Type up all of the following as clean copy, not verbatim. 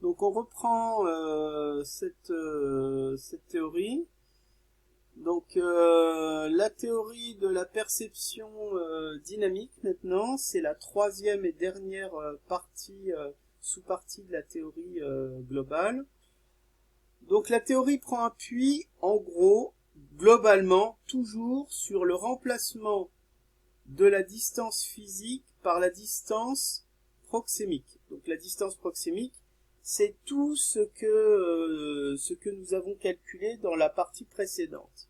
Donc on reprend cette théorie. Donc la théorie de la perception dynamique maintenant, c'est la troisième et dernière sous-partie de la théorie globale. Donc la théorie prend appui, en gros, globalement, toujours sur le remplacement de la distance physique par la distance proxémique. Donc la distance proxémique, c'est tout ce que nous avons calculé dans la partie précédente.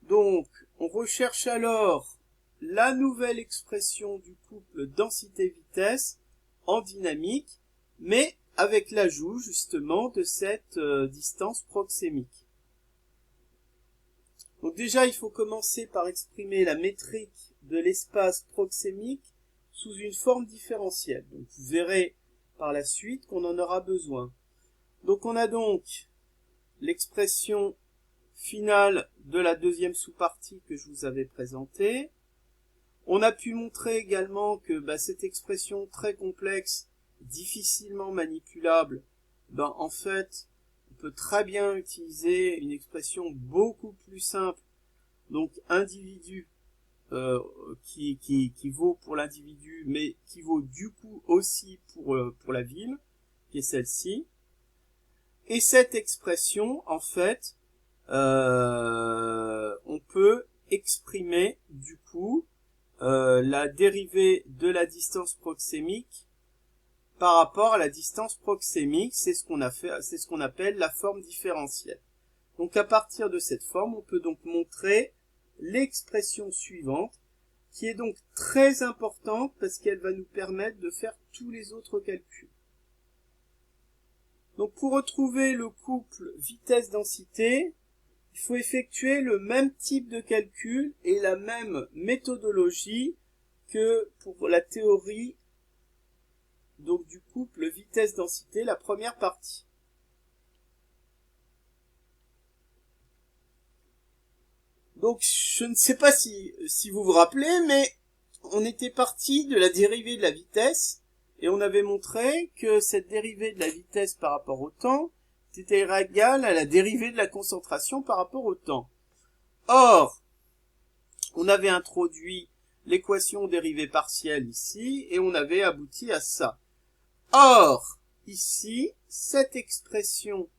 Donc, on recherche alors la nouvelle expression du couple densité-vitesse en dynamique, mais avec l'ajout justement de cette distance proxémique. Donc déjà, il faut commencer par exprimer la métrique de l'espace proxémique sous une forme différentielle. Donc vous verrez par la suite qu'on en aura besoin. Donc on a donc l'expression finale de la deuxième sous-partie que je vous avais présentée. On a pu montrer également que cette expression très complexe, difficilement manipulable, en fait, on peut très bien utiliser une expression beaucoup plus simple, donc individu, qui vaut pour l'individu, mais qui vaut du coup aussi pour la ville, qui est celle-ci. Et cette expression, en fait, on peut exprimer du coup la dérivée de la distance proxémique par rapport à la distance proxémique, c'est ce qu'on appelle la forme différentielle. Donc à partir de cette forme, on peut donc montrer l'expression suivante, qui est donc très importante parce qu'elle va nous permettre de faire tous les autres calculs. Donc pour retrouver le couple vitesse-densité, il faut effectuer le même type de calcul et la même méthodologie que pour la théorie donc du couple vitesse-densité, la première partie. Donc je ne sais pas si vous vous rappelez, mais on était parti de la dérivée de la vitesse et on avait montré que cette dérivée de la vitesse par rapport au temps était égale à la dérivée de la concentration par rapport au temps. Or, on avait introduit l'équation dérivée partielle ici et on avait abouti à ça. Or, ici, cette expression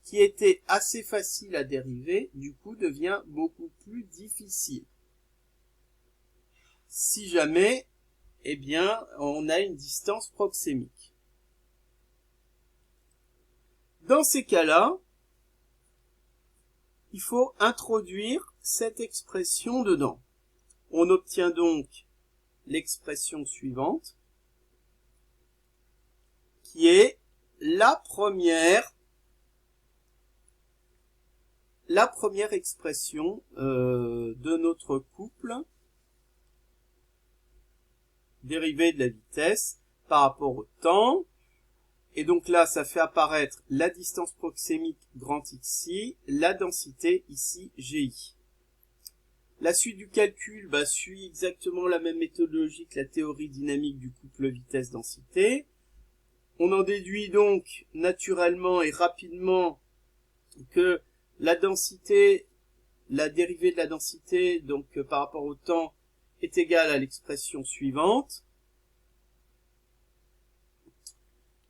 qui était assez facile à dériver, du coup, devient beaucoup plus difficile. Si jamais, on a une distance proxémique. Dans ces cas-là, il faut introduire cette expression dedans. On obtient donc l'expression suivante, qui est la première expression de notre couple dérivée de la vitesse par rapport au temps. Et donc là, ça fait apparaître la distance proxémique grand Xi, la densité ici Gi. La suite du calcul suit exactement la même méthodologie que la théorie dynamique du couple vitesse-densité. On en déduit donc naturellement et rapidement que la densité, la dérivée de la densité, donc par rapport au temps, est égale à l'expression suivante.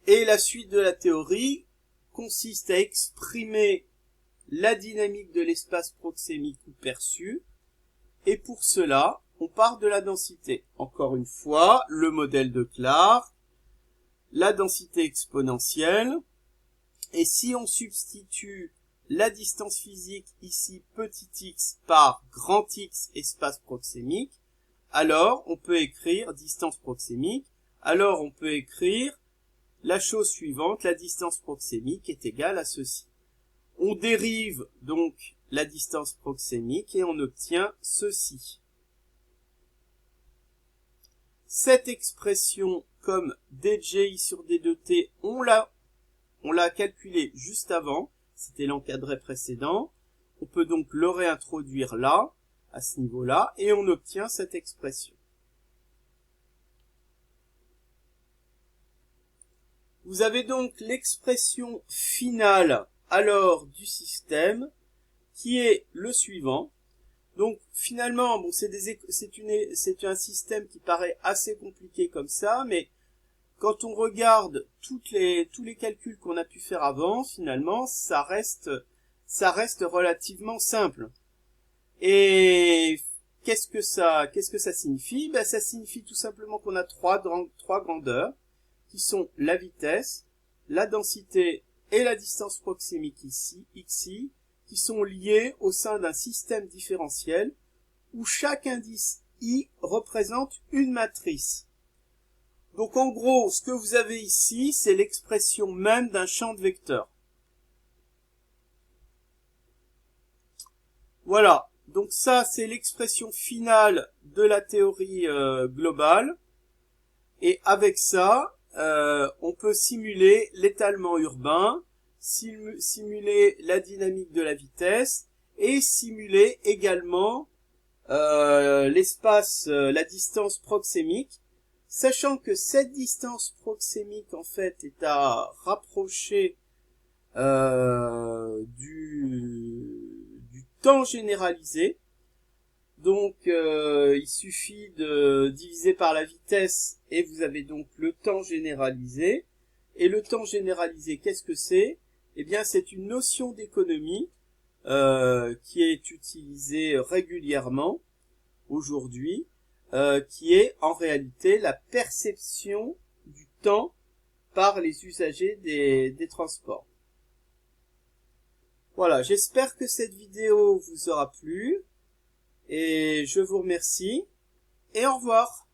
Et la suite de la théorie consiste à exprimer la dynamique de l'espace proxémique ou perçu. Et pour cela, on part de la densité. Encore une fois, le modèle de Clark, la densité exponentielle. Et si on substitue la distance physique ici petit x par grand X espace proxémique, alors on peut écrire distance proxémique, alors on peut écrire la chose suivante, la distance proxémique est égale à ceci. On dérive donc la distance proxémique et on obtient ceci. Cette expression comme dji sur d2t, on l'a calculée juste avant, c'était l'encadré précédent. On peut donc le réintroduire là, à ce niveau-là, et on obtient cette expression. Vous avez donc l'expression finale alors du système qui est le suivant. Donc finalement, bon, c'est un système qui paraît assez compliqué comme ça, mais quand on regarde tous les calculs qu'on a pu faire avant, finalement, ça reste relativement simple. Et qu'est-ce que ça signifie? Ben, ça signifie tout simplement qu'on a trois grandeurs, qui sont la vitesse, la densité et la distance proxémique ici, xi, qui sont liées au sein d'un système différentiel où chaque indice i représente une matrice. Donc en gros, ce que vous avez ici, c'est l'expression même d'un champ de vecteurs. Voilà, donc ça c'est l'expression finale de la théorie globale. Et avec ça, on peut simuler l'étalement urbain, simuler la dynamique de la vitesse et simuler également l'espace, la distance proxémique, sachant que cette distance proxémique en fait est à rapprocher du temps généralisé. Donc il suffit de diviser par la vitesse et vous avez donc le temps généralisé. Et le temps généralisé, qu'est-ce que c'est? Eh bien c'est une notion d'économie qui est utilisée régulièrement aujourd'hui, qui est en réalité la perception du temps par les usagers des transports. Voilà, j'espère que cette vidéo vous aura plu. Et je vous remercie et au revoir.